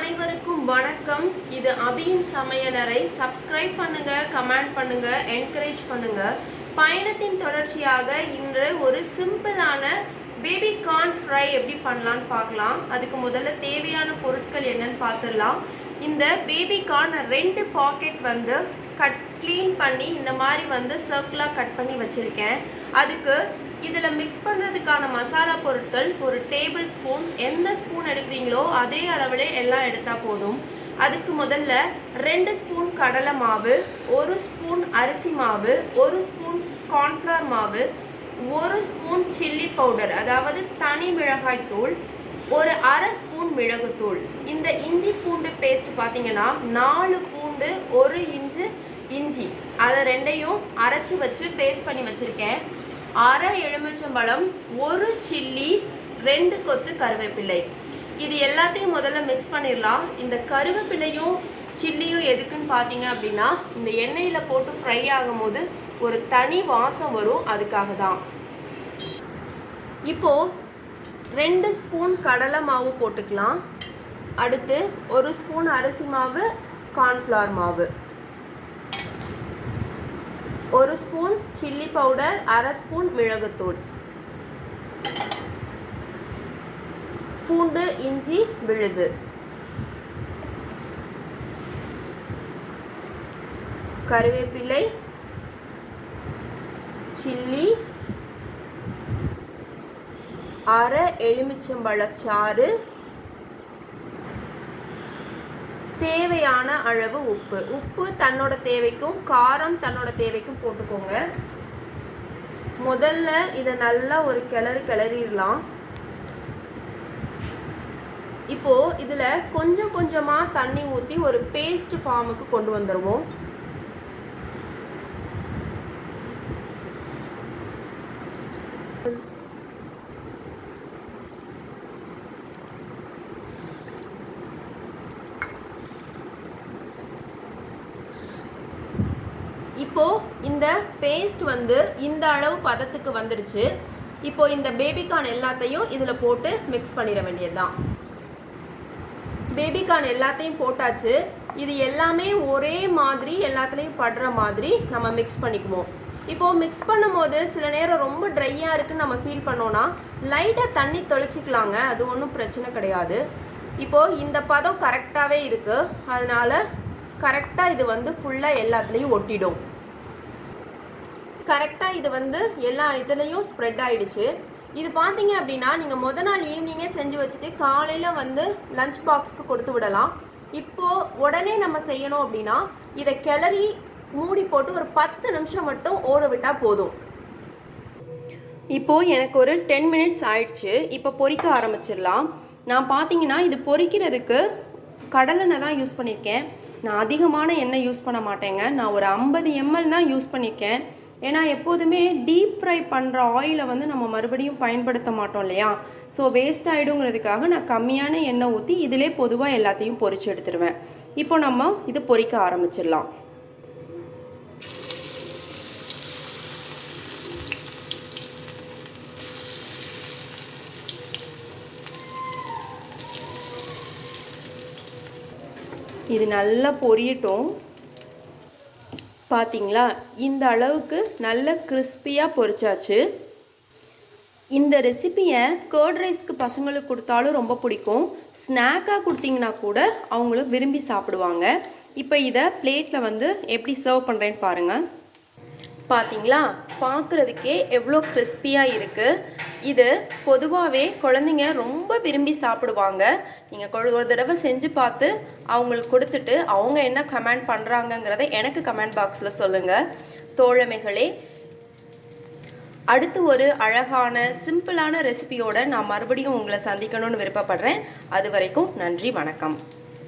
அனைவருக்கும் வணக்கம். இது அபியின் சமையலறை. சப்ஸ்கிரைப் பண்ணுங்க, கமெண்ட் பண்ணுங்க, என்கரேஜ் பண்ணுங்க. பயணத்தின் தொடர்ச்சியாக இன்று ஒரு சிம்பிளான பேபி கார்ன் ஃப்ரை எப்படி பண்ணலான்னு பார்க்கலாம். அதுக்கு முதல்ல தேவையான பொருட்கள் என்னன்னு பார்த்துடலாம். இந்த பேபி கார்ன் 2 பாக்கெட் க்ளீன் பண்ணி இந்த மாதிரி சர்க்கிளாக கட் பண்ணி வச்சுருக்கேன். அதுக்கு இதில் மிக்ஸ் பண்ணுறதுக்கான மசாலா பொருட்கள் ஒரு டேபிள் ஸ்பூன், எந்த ஸ்பூன் எடுக்கிறீங்களோ அதே அளவில் எல்லாம் எடுத்தால் போதும். அதுக்கு முதல்ல 2 ஸ்பூன் கடலை மாவு, 1 ஸ்பூன் அரிசி மாவு, 1 ஸ்பூன் கார்ன்ஃப்ளவர் மாவு, 1 ஸ்பூன் சில்லி பவுடர் அதாவது தனி மிளகாய் தூள், ஒரு அரை ஸ்பூன் மிளகுத்தூள். இந்த இஞ்சி பூண்டு பேஸ்ட் பார்த்தீங்கன்னா 4 பூண்டு 1 இன்ச்சு இஞ்சி, அதை 2ஐயும் அரைச்சி வச்சு பேஸ்ட் பண்ணி வச்சுருக்கேன். அரை எலுமிச்சம்பழம், 1 சில்லி, 2 கொத்து கருவேப்பிலை. இது எல்லாத்தையும் முதல்ல மிக்ஸ் பண்ணிடலாம். இந்த கருவேப்பிலையும் சில்லியும் எதுக்குன்னு பார்த்தீங்க அப்படின்னா இந்த எண்ணெயில் போட்டு ஃப்ரை ஆகும்போது ஒரு தனி வாசம் வரும், அதுக்காக தான். இப்போது 2 ஸ்பூன் கடலை மாவு போட்டுக்கலாம். அடுத்து 1 ஸ்பூன் அரிசி மாவு, கார்ன்ஃப்ளவர் மாவு, 1 ஸ்பூன் சில்லி பவுடர், அரை ஸ்பூன் மிளகுத்தூள், பூண்டு இஞ்சி விழுது, கருவேப்பிலை, சில்லி, அரை எலுமிச்சம்பழச்சாறு, தேவையான அளவு உப்பு. உப்பு தன்னோட தேவைக்கும் காரம் தன்னோட தேவைக்கும் போட்டுக்கோங்க. முதல்ல இதை நல்லா ஒரு கிளறிடலாம். இப்போ இதில் கொஞ்சம் கொஞ்சமாக தண்ணி ஊற்றி ஒரு பேஸ்ட் ஃபார்முக்கு கொண்டு வந்துடுவோம். இப்போது இந்த பேஸ்ட் இந்த அளவு பதத்துக்கு வந்துருச்சு. இப்போது இந்த பேபிகார்ன் எல்லாத்தையும் இதில் போட்டு மிக்ஸ் பண்ணிட வேண்டியது தான். பேபிகார்ன் எல்லாத்தையும் போட்டாச்சு. இது எல்லாமே ஒரே மாதிரி எல்லாத்துலேயும் படுற மாதிரி நம்ம மிக்ஸ் பண்ணிக்குவோம். இப்போது மிக்ஸ் பண்ணும் போது சில நேரம் ரொம்ப ட்ரையாக இருக்குன்னு நம்ம ஃபீல் பண்ணோன்னா லைட்டாக தண்ணி தெளிச்சிக்கலாங்க, அது ஒன்றும் பிரச்சனை கிடையாது. இப்போது இந்த பதம் கரெக்டாகவே இருக்குது, அதனால் கரெக்டாக இது ஃபுல்லாக எல்லாத்துலேயும் ஒட்டிடும். கரெக்டாக இது எல்லா இதுலேயும் ஸ்ப்ரெட் ஆகிடுச்சு. இது பார்த்தீங்க அப்படின்னா நீங்கள் முத நாள் ஈவினிங்கே செஞ்சு வச்சுட்டு காலையில் லஞ்ச் பாக்ஸ்க்கு கொடுத்து விடலாம். இப்போது உடனே நம்ம செய்யணும் அப்படின்னா இதை கிளறி மூடி போட்டு ஒரு 10 நிமிஷம் மட்டும் ஊற விட்டால் போதும். இப்போது எனக்கு ஒரு 10 மினிட்ஸ் ஆயிடுச்சு. இப்போ பொரிக்க ஆரம்பிச்சிடலாம். நான் பார்த்தீங்கன்னா இது பொரிக்கிறதுக்கு கடலெண்ணெய் தான் யூஸ் பண்ணியிருக்கேன். நான் அதிகமான எண்ணெய் யூஸ் பண்ண மாட்டேங்க. நான் ஒரு 50 ml தான் யூஸ் பண்ணியிருக்கேன். ஏன்னா எப்போதுமே டீப் ஃப்ரை பண்ணுற ஆயிலை நம்ம மறுபடியும் பயன்படுத்த மாட்டோம் இல்லையா, ஸோ வேஸ்ட் ஆகிடுங்கிறதுக்காக நான் கம்மியான எண்ணெய் ஊற்றி இதிலே பொதுவாக எல்லாத்தையும் பொரிச்சு எடுத்துருவேன். இப்போ நம்ம இது பொரிக்க ஆரம்பிச்சிடலாம். இது நல்லா பொரியட்டும். பார்த்தீங்களா, இந்த அளவுக்கு நல்ல கிறிஸ்பியாக பொரிச்சாச்சு. இந்த ரெசிபியை கர்ட் ரைஸ்க்கு பசங்களுக்கு கொடுத்தாலும் ரொம்ப பிடிக்கும். ஸ்நாக்காக கொடுத்தீங்கன்னா கூட அவங்களும் விரும்பி சாப்பிடுவாங்க. இப்போ இதை பிளேட்டில் எப்படி சர்வ் பண்ணுறேன்னு பாருங்கள். பார்த்தீங்களா, பார்க்குறதுக்கே எவ்வளோ கிறிஸ்பியாக இருக்குது. இது பொதுவாகவே குழந்தைங்க ரொம்ப விரும்பி சாப்பிடுவாங்க. நீங்கள் ஒரு தடவை செஞ்சு பார்த்து அவங்களுக்கு கொடுத்துட்டு அவங்க என்ன கமெண்ட் பண்ணுறாங்கங்கிறத எனக்கு கமெண்ட் பாக்ஸில் சொல்லுங்கள். தோழமைகளே, அடுத்து ஒரு அழகான சிம்பிளான ரெசிபியோடு நான் மறுபடியும் உங்களை சந்திக்கணும்னு விருப்பப்படுறேன். அது வரைக்கும் நன்றி, வணக்கம்.